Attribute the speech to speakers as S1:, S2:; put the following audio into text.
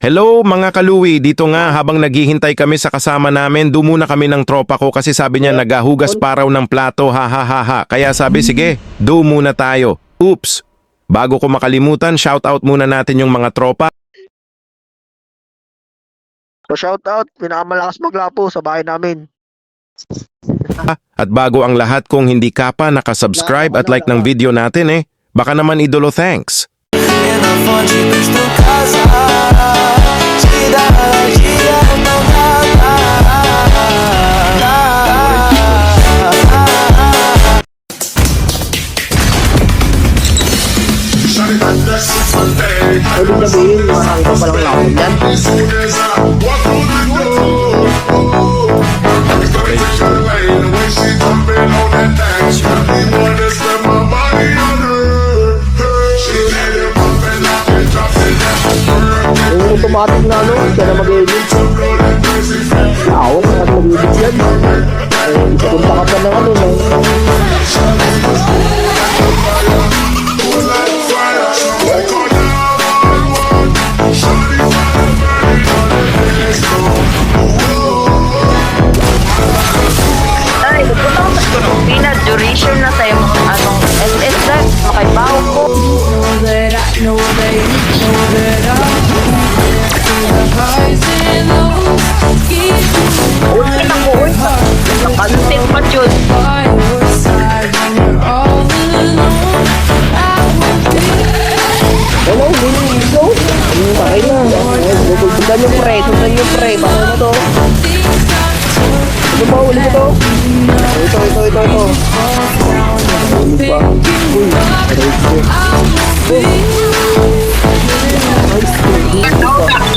S1: Hello mga kaluwi, dito nga habang naghihintay kami sa kasama namin, dumuna kami ng tropa ko kasi sabi niya nagahugas pa raw ng plato, ha ha ha ha. Kaya sabi sige, do muna tayo. Oops! Bago ko makalimutan, shoutout muna natin yung mga tropa.
S2: So shoutout, pinakamalakas maglapo sa bahay namin.
S1: At bago ang lahat, kung hindi ka pa nakasubscribe at like ng video natin baka naman idolo, thanks.
S2: Pwede sabihin, marami pa palang lakot dyan. Yung automatic na siya na mag-edit. Ako, at mag-edit yan. Punta ka pa ng
S3: Ay, pinag duration na tayo mga SS na makaibaw ko. Uy, ako, uy. Nakantin pa dyan.
S2: Hello, Vinny Iso. Bakit na? Sundan yung pre, sundan yung pre. Paano na to? Ito ba? Uli ko to? Ito. Uli pa. Uy, right ko.